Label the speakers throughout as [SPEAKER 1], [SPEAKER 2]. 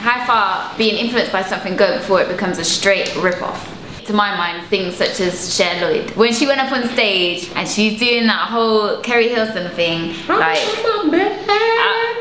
[SPEAKER 1] How far being influenced by something go before it becomes a straight rip-off? To my mind, things such as Cher Lloyd. When she went up on stage and she's doing that whole Kerry Hilson thing, like, if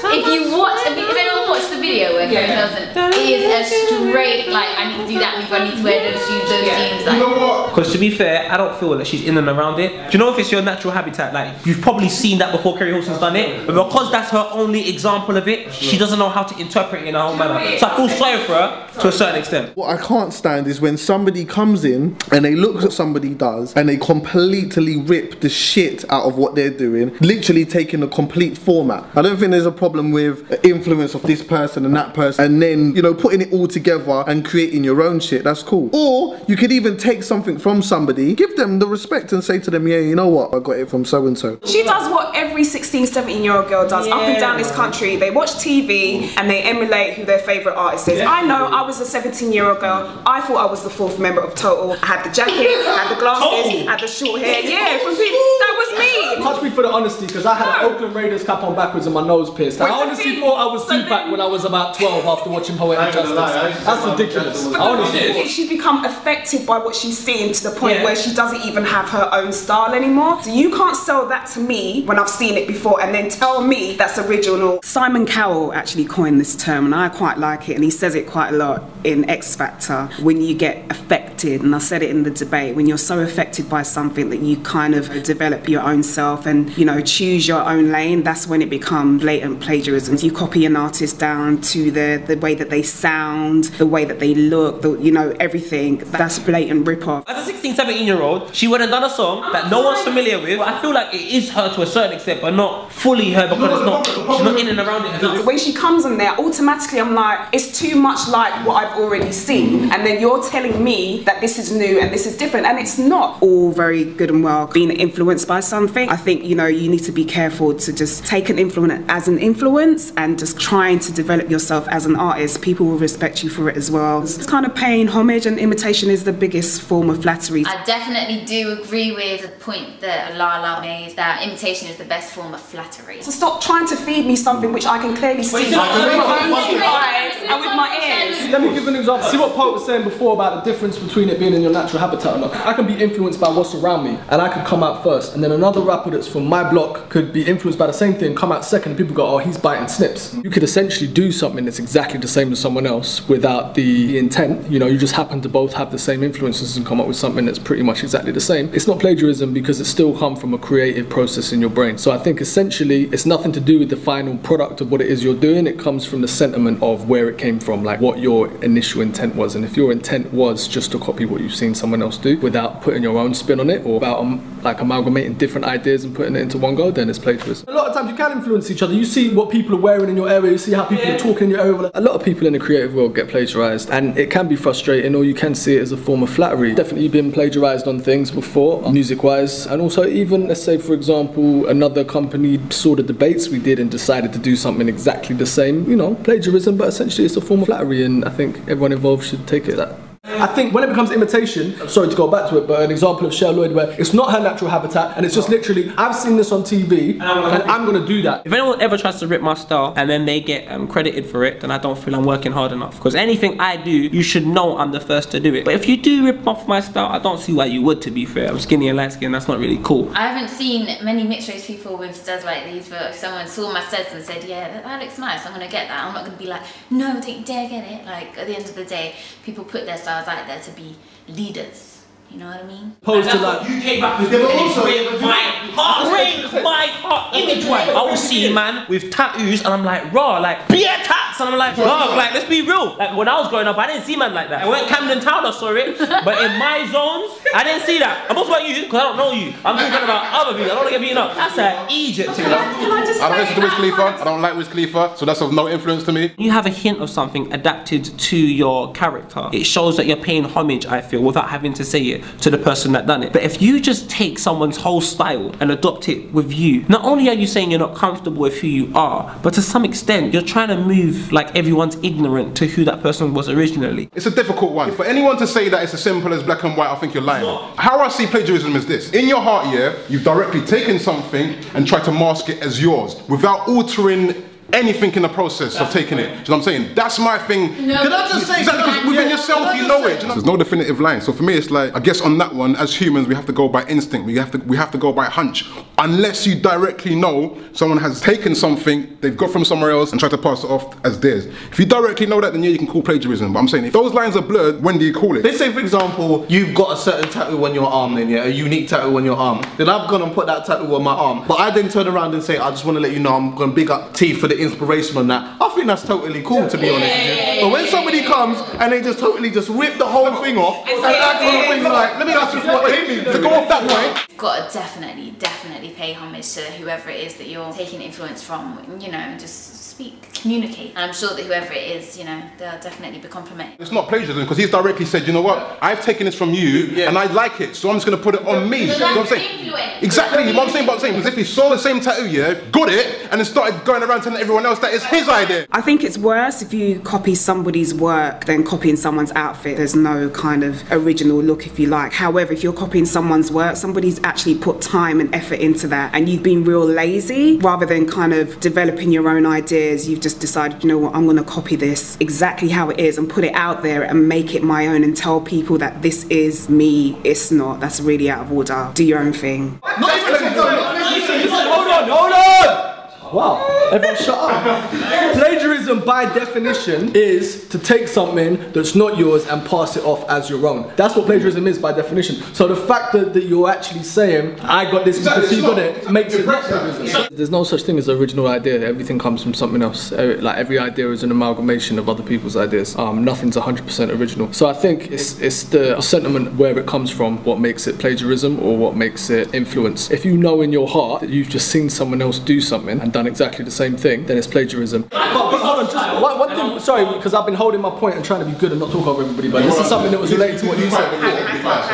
[SPEAKER 1] anyone watched the video where Kerry Hilson, it is a straight, like, I need to do that, I need to wear those shoes, those jeans. Like.
[SPEAKER 2] You know what? Because to be fair, I don't feel that she's in and around it. Do you know if it's your natural habitat? Like, you've probably seen that before Kerry Hilson's done it, but because that's her only example of it, she doesn't know how to interpret it in her own manner. So I feel sorry for her to a certain extent.
[SPEAKER 3] What I can't stand is when somebody comes in and they look at somebody does and they completely rip the shit out of what they're doing, literally taking a complete format. I don't think there's a problem with influence of this person and that person and then, you know, putting it all together and creating your own shit. That's cool. Or you could even take something from somebody, give them the respect and say to them, yeah, you know what, I got it from so and so.
[SPEAKER 4] She does what every 16, 17-year-old girl does up and down this country. They watch TV and they emulate who their favourite artist is. I know, I was a 17-year-old girl. I thought I was the 4th member of Total. I had the jacket, I had the glasses, I had the short hair. Yeah, that was me.
[SPEAKER 5] Touch me for the honesty, because I had an Oakland Raiders cap on backwards and my nose pierced. I honestly thought I was Tupac when I was about 12 after watching Poetic Justice. That's ridiculous.
[SPEAKER 4] She's become affected by what she's seeing to the point where she doesn't even have her own style anymore. So you can't sell that to me when I've seen it before and then tell me that's original. Simon Cowell actually coined this term and I quite like it, and he says it quite a lot in X Factor, when you get affected, and I said it in the debate, when you're so affected by something that you kind of develop your own self and, you know, choose your own lane, that's when it becomes blatant plagiarism. You copy an artist down to the way that they sound, the way that they look, you know, everything. That's blatant rip-off.
[SPEAKER 2] As a 16, 17-year-old, she would have done a song that no one's familiar with. I feel like it is her to a certain extent, but not fully her because she's not in and around it.
[SPEAKER 4] When she comes in there, automatically I'm like, it's too much like what I've already seen, and then you're telling me that this is new and this is different, and it's not. All very good and well being influenced by something. I think, you know, you need to be careful to just take an influence as an influence and just trying to develop yourself as an artist. People will respect you for it as well. It's kind of paying homage, and imitation is the biggest form of flattery.
[SPEAKER 1] I definitely do agree with the point that Lala made, that imitation is the best form of flattery.
[SPEAKER 4] So stop trying to feed me something which I can clearly see with my own eyes and with my ears.
[SPEAKER 5] Let me give an example. See what Paul was saying before about the difference between it being in your natural habitat or not. I can be influenced by what's around me and I could come out first, and then another rapper that's from my block could be influenced by the same thing, come out second, and people go, oh, he's biting snips. You could essentially do something that's exactly the same as someone else without the intent. You know, you just happen to both have the same influences and come up with something that's pretty much exactly the same. It's not plagiarism because it still comes from a creative process in your brain. So I think essentially it's nothing to do with the final product of what it is you're doing. It comes from the sentiment of where it came from, like what your initial intent was. And if your intent was just to copy what you've seen someone else do without putting your own spin on it, or about like amalgamating different ideas and putting it into one go, then it's plagiarism. A lot of times you can influence each other. You see what people are wearing in your area, you see how people are talking in your area. A lot of people in the creative world get plagiarized, and it can be frustrating, or you can see it as a form of flattery. Definitely been plagiarized on things before, music wise, and also even, let's say for example, another company saw the debates we did and decided to do something exactly the same. You know, plagiarism, but essentially it's a form of flattery, and I think everyone involved should take it that. I think when it becomes imitation, I'm sorry to go back to it, but an example of Cher Lloyd where it's not her natural habitat and it's just literally, I've seen this on TV and I'm gonna do that.
[SPEAKER 2] If anyone ever tries to rip my style and then they get credited for it, then I don't feel I'm working hard enough. Because anything I do, you should know I'm the first to do it. But if you do rip off my style, I don't see why you would, to be fair. I'm skinny and light skinned, that's not really cool.
[SPEAKER 1] I haven't seen many mixed race people with studs like these, but if someone saw my studs and said, yeah, that looks nice, I'm gonna get that. I'm not gonna be like, no, don't you dare get it. Like, at the end of the day, people put their styles out there to be leaders. You know what I mean?
[SPEAKER 5] Opposed to like
[SPEAKER 2] UK rappers with my heart image. I will see man with tattoos and I'm like, raw, like beer tats, and I'm like, dog, like let's be real. Like when I was growing up, I didn't see man like that. I went Camden Town, I saw it, but in my zones, I didn't see that. I'm talking about you because I don't know you. I'm talking about other people. I don't want to get beaten up. That's an Egypt thing.
[SPEAKER 6] I don't listen to Wiz Khalifa. I don't like Wiz Khalifa, so that's of no influence to me.
[SPEAKER 2] You have a hint of something adapted to your character. It shows that you're paying homage, I feel, without having to say it to the person that done it. But if you just take someone's whole style and adopt it with you, not only are you saying you're not comfortable with who you are, but to some extent you're trying to move like everyone's ignorant to who that person was originally.
[SPEAKER 6] It's a difficult one. For anyone to say that it's as simple as black and white, I think you're lying. How I see plagiarism is this. In your heart, yeah, you've directly taken something and tried to mask it as yours without altering anything in the process of taking it. Do you know what I'm saying? That's my thing.
[SPEAKER 1] No,
[SPEAKER 3] Can I just say,
[SPEAKER 6] Because within yourself, you know it. There's no definitive line. So for me, it's like, I guess on that one, as humans, we have to go by instinct. We have to go by hunch. Unless you directly know someone has taken something they've got from somewhere else and tried to pass it off as theirs. If you directly know that, then yeah, you can call plagiarism. But I'm saying, if those lines are blurred, when do you call it?
[SPEAKER 3] Let's say, for example, you've got a certain tattoo on your arm, then yeah, a unique tattoo on your arm. Then I've gone and put that tattoo on my arm, but I then turn around and say, I just want to let you know I'm going to big up T for the inspiration on that. I think that's totally cool, to be honest with you. But when somebody comes and they just totally just rip the whole thing off and act on the thing like, let me ask you what they mean. To go off that point.
[SPEAKER 1] You've got to definitely pay homage to whoever it is that you're taking influence from. You know, just speak, communicate. And I'm sure that whoever it is, you know, they'll definitely be complimented.
[SPEAKER 6] It's not plagiarism because he's directly said, you know what, I've taken this from you and I like it, so I'm just going to put it on me.
[SPEAKER 1] So
[SPEAKER 6] You know what I'm saying? Exactly, what I'm saying, because if he saw the same tattoo, yeah, got it, and then started going around telling everyone else that it's his idea.
[SPEAKER 4] I think it's worse if you copy somebody's work than copying someone's outfit. There's no kind of original look, if you like. However, if you're copying someone's work, somebody's actually put time and effort into that, and you've been real lazy, rather than kind of developing your own ideas, you've just decided, you know what, I'm gonna copy this exactly how it is and put it out there and make it my own and tell people that this is me. It's not. That's really out of order. Do your own thing.
[SPEAKER 5] Hold on! Wow, everyone shut up. Plagiarism by definition is to take something that's not yours and pass it off as your own. That's what plagiarism is by definition. So the fact that you're actually saying, I got this because you got it, makes it not plagiarism. There's no such thing as an original idea. Everything comes from something else. Like every idea is an amalgamation of other people's ideas. Nothing's 100% original. So I think it's the sentiment where it comes from what makes it plagiarism or what makes it influence. If you know in your heart that you've just seen someone else do something and done exactly the same thing, then it's plagiarism. But hold on, just one thing, sorry, because I've been holding my point and trying to be good and not talk over everybody, but this is something that was related to what you said before.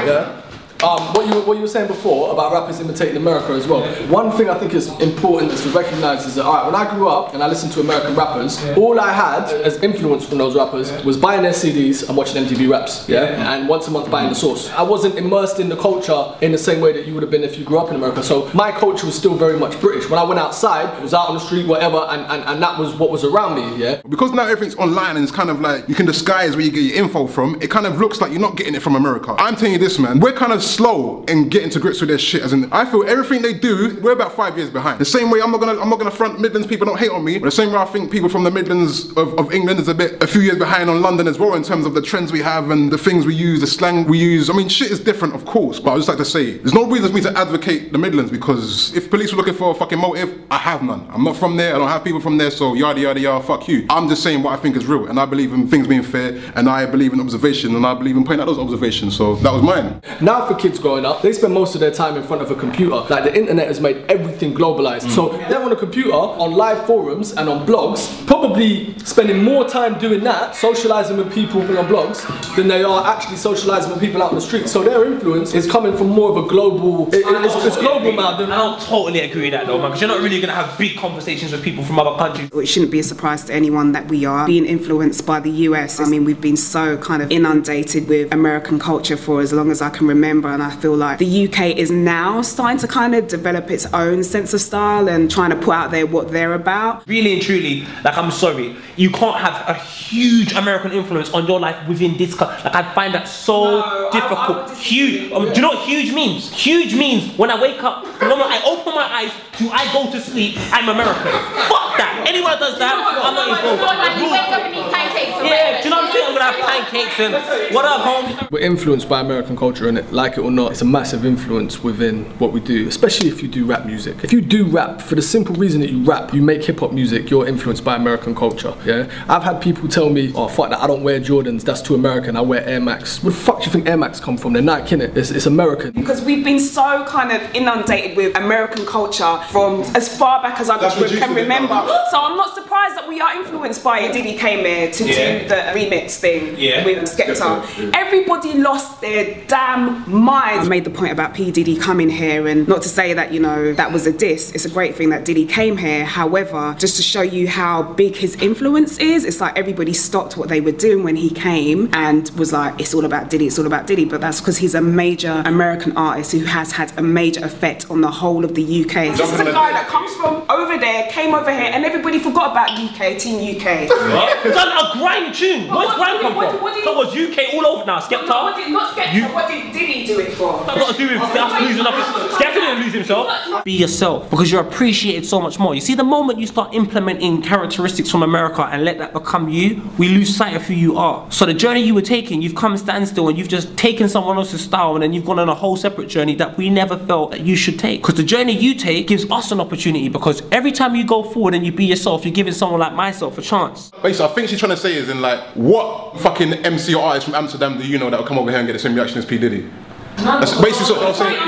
[SPEAKER 5] Yeah? What you were saying before about rappers imitating America as well. One thing I think is important to recognise is that, alright, when I grew up and I listened to American rappers, all I had as influence from those rappers was buying their CDs and watching MTV Raps, yeah? And once a month buying the Source. I wasn't immersed in the culture in the same way that you would have been if you grew up in America, so my culture was still very much British. When I went outside, it was out on the street, whatever, and that was what was around me, yeah?
[SPEAKER 6] Because now everything's online and it's kind of like, you can disguise where you get your info from, it kind of looks like you're not getting it from America. I'm telling you this, man, we're kind of slow in getting to grips with their shit, as in, I feel everything they do, we're about 5 years behind. The same way I'm not gonna front Midlands people don't hate on me, but the same way I think people from the Midlands of England is a few years behind on London as well in terms of the trends we have and the things we use, the slang we use. I mean, shit is different, of course, but I just like to say, there's no reason for me to advocate the Midlands, because if police were looking for a fucking motive, I have none. I'm not from there, I don't have people from there, so yada yada yada, fuck you. I'm just saying what I think is real, and I believe in things being fair, and I believe in observation, and I believe in pointing out those observations, so that was mine.
[SPEAKER 5] Now for kids growing up, they spend most of their time in front of a computer. Like the internet has made everything globalized. So they're on a computer, on live forums and on blogs, probably spending more time doing that, socializing with people on blogs, than they are actually socializing with people out on the street. So their influence is coming from more of a global, it's global now.
[SPEAKER 2] I don't totally agree with that though, man, because you're not really going to have big conversations with people from other countries.
[SPEAKER 4] It shouldn't be a surprise to anyone that we are being influenced by the US. I mean, we've been so kind of inundated with American culture for as long as I can remember, and I feel like the UK is now starting to kind of develop its own sense of style and trying to put out there what they're about.
[SPEAKER 2] Really and truly, like, I'm sorry, you can't have a huge American influence on your life within this country. Like, I find that so difficult. Huge. Do you know what huge means? Huge means when I wake up, the moment I open my eyes to I go to sleep, I'm American. Fuck that. Anyone that does that, I'm not involved.
[SPEAKER 1] You wake up and eat pancakes.
[SPEAKER 2] Yeah, do you know what I'm saying? I'm gonna have pancakes and what up, home?
[SPEAKER 5] We're influenced by American culture, and like it or not, it's a massive influence within what we do, especially if you do rap music. If you do rap, for the simple reason that you rap, you make hip hop music, you're influenced by American culture, yeah? I've had people tell me, oh fuck that, I don't wear Jordans, that's too American, I wear Air Max. Where the fuck do you think Air Max come from? They're Nike, innit? It's American.
[SPEAKER 4] Because we've been so kind of inundated with American culture from as far back as I can remember. So I'm not surprised that that we are influenced by it. Diddy came here to do the remix thing with Skepta. Everybody lost their damn minds. I made the point about P. Diddy coming here, and not to say that, you know, that was a diss. It's a great thing that Diddy came here. However, just to show you how big his influence is, it's like everybody stopped what they were doing when he came and was like, it's all about Diddy, it's all about Diddy. But that's because he's a major American artist who has had a major effect on the whole of the UK. This is a guy that comes from over there, came over here, and everybody forgot about UK, Team UK.
[SPEAKER 2] Done a grime tune. Where's grime come from? That was UK all over now. Skepta.
[SPEAKER 4] Not Skepta, what did Diddy do it for?
[SPEAKER 2] That's got to do with us losing up. Skepta didn't lose himself. Be yourself, because you're appreciated so much more. You see, the moment you start implementing characteristics from America and let that become you, we lose sight of who you are. So the journey you were taking, you've come standstill and you've just taken someone else's style, and then you've gone on a whole separate journey that we never felt that you should take. Because the journey you take gives us an opportunity, because every time you go forward and you be yourself, you're giving someone like myself a chance.
[SPEAKER 6] Basically, I think she's trying to say is in like, what fucking MC or artist from Amsterdam do you know that will come over here and get the same reaction as P. Diddy? That's basically what I'm saying.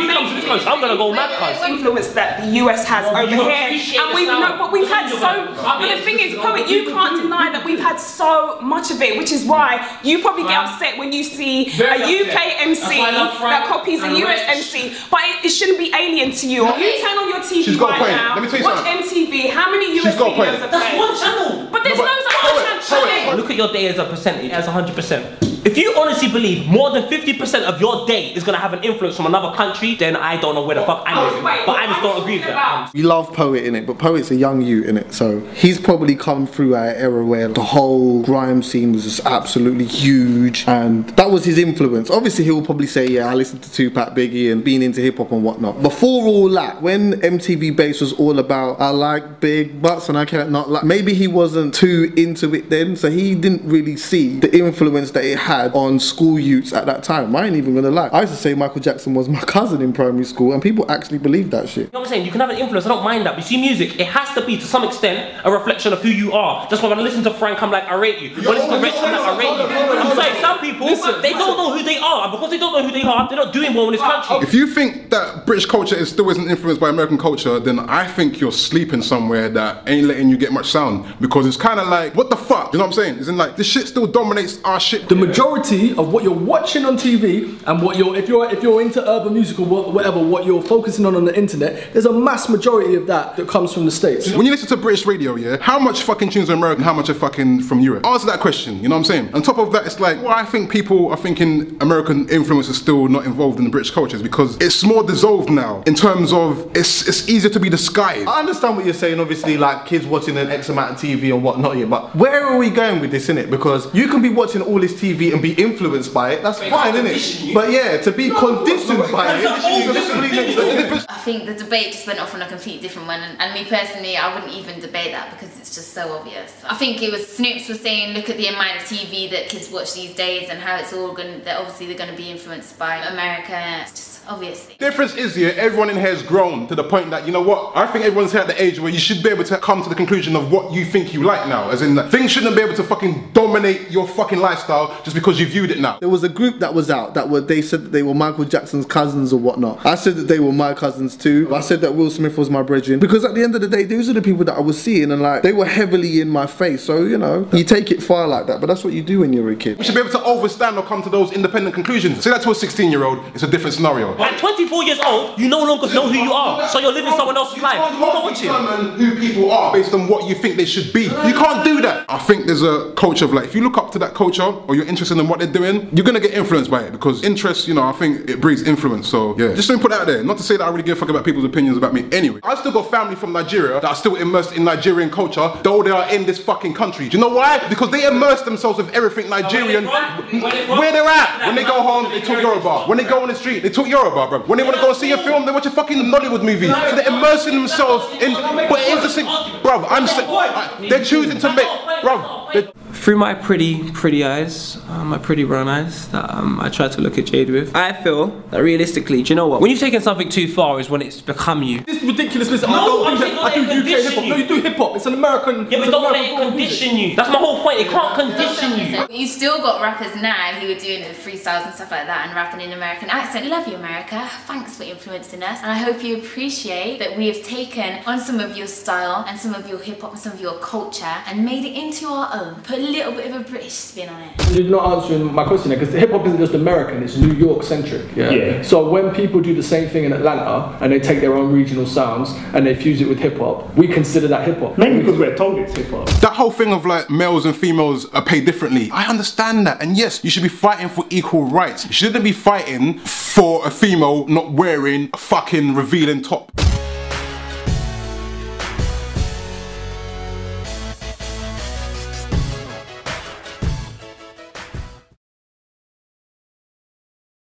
[SPEAKER 2] I'm gonna go mad, cuz.
[SPEAKER 4] Influence that the US has over here, and we've had so. But the thing is, poet, you can't deny that we've had so much of it, which is why you probably get upset when you see a UK MC that copies a US MC. But it shouldn't be alien to you. You turn on your TV right now, watch MTV. How many US videos are playing?
[SPEAKER 2] That's one channel.
[SPEAKER 4] But there's loads of other channels.
[SPEAKER 2] Look at your day as a percentage, as 100%. If you honestly believe more than 50% of your day is gonna have an influence from another country, then I don't know where the fuck I'm living. But I just don't agree with that.
[SPEAKER 3] You love Poet in it, but Poet's a young youth in it, so he's probably come through an era where the whole grime scene was just absolutely huge, and that was his influence. Obviously, he'll probably say, yeah, I listened to Tupac, Biggie, and being into hip hop and whatnot. Before all that, when MTV Base was all about, I like big butts and I can't not like, maybe he wasn't too into it then, so he didn't really see the influence that it had on school youths at that time. I ain't even gonna lie. I used to say Michael Jackson was my cousin in primary school, and people actually believed that shit.
[SPEAKER 2] You know what I'm saying? You can have an influence, I don't mind that. But you see, music, it has to be to some extent a reflection of who you are. Just when I listen to Frank, I'm like, I rate you. When I listen to Rex, I'm like, I rate you. I'm saying, some people, they don't know who they are, and because they don't know who they are, they're not doing well in this country.
[SPEAKER 6] If you think that British culture still isn't influenced by American culture, then I think you're sleeping somewhere that ain't letting you get much sound. Because it's kind of like, what the fuck? You know what I'm saying? It's in like, this shit still dominates our shit.
[SPEAKER 5] The majority of what you're watching on TV and what you're, if you're into urban music or whatever, what you're focusing on the internet, there's a mass majority of that comes from the States.
[SPEAKER 6] When you listen to British radio, yeah, how much fucking tunes are American, how much are fucking from Europe? Answer that question, you know what I'm saying? On top of that, it's like, well, I think people are thinking American influence is still not involved in the British cultures because it's more dissolved now in terms of it's easier to be disguised.
[SPEAKER 3] I understand what you're saying, obviously, like kids watching an X amount of TV and whatnot, yeah, but where are we going with this, innit? Because you can be watching all this TV and be influenced by it, that's fine, innit? But yeah, to be conditioned by it,
[SPEAKER 1] I think the debate just went off on a completely different one, and me personally, I wouldn't even debate that because it's just so obvious. I think it was Snoops was saying, look at the amount of TV that kids watch these days and how it's all going, that obviously they're going to be influenced by America. It's just obviously.
[SPEAKER 6] Difference is, yeah, everyone in here has grown to the point that, you know what, I think everyone's here at the age where you should be able to come to the conclusion of what you think you like now, as in that things shouldn't be able to fucking dominate your fucking lifestyle just because you viewed it now.
[SPEAKER 3] There was a group that was out that they said that they were Michael Jackson's cousins or whatnot. I said that they were my cousins too. I said that Will Smith was my brethren, because at the end of the day, those are the people that I was seeing, and like, they were heavily in my face. So, you know, you take it far like that, but that's what you do when you're a kid.
[SPEAKER 6] We should be able to overstand or come to those independent conclusions. Say that to a 16-year-old, it's a different scenario.
[SPEAKER 2] At 24 years old, you no longer know who you are, so you're living someone else's life.
[SPEAKER 6] You can't determine who people are based on what you think they should be. You can't do that. I think there's a culture of like, if you look up to that culture or you're interested in what they're doing, you're gonna get influenced by it, because interest, you know, I think it breeds influence. So yeah, just don't put that out there. Not to say that I really give a fuck about people's opinions about me anyway. I've still got family from Nigeria that are still immersed in Nigerian culture, though they are in this fucking country. Do you know why? Because they immerse themselves with everything Nigerian. Where they're at. When they go home, they talk Yoruba. When they go on the street, they talk Yoruba, bro. When they want to go see a film, they watch a fucking Nollywood movie. So they're immersing themselves in, but it's the same, bro, they're choosing to make, bro.
[SPEAKER 2] through my pretty eyes, my pretty brown eyes that I try to look at Jade with, I feel that realistically, do you know what? When you've taken something too far is when it's become you.
[SPEAKER 5] This is ridiculous. Listen,
[SPEAKER 2] No,
[SPEAKER 5] I do UK hip hop. No, you do hip hop. It's an American.
[SPEAKER 2] Yeah, but don't let it condition you. That's my whole point. It can't condition you.
[SPEAKER 1] You still got rappers now who are doing the freestyles and stuff like that and rapping in American accent. Love you, America. Thanks for influencing us. And I hope you appreciate that we have taken on some of your style and some of your hip hop and some of your culture and made it into our own. Put a little bit of a British spin on it.
[SPEAKER 5] You're not answering my question there, because hip hop isn't just American, it's New York centric. Yeah. So when people do the same thing in Atlanta and they take their own regional sounds and they fuse it with hip hop, we consider that hip hop.
[SPEAKER 7] Mainly because we're told it's hip hop.
[SPEAKER 6] That whole thing of like males and females are paid differently, I understand that, and yes, you should be fighting for equal rights. You shouldn't be fighting for a female not wearing a fucking revealing top.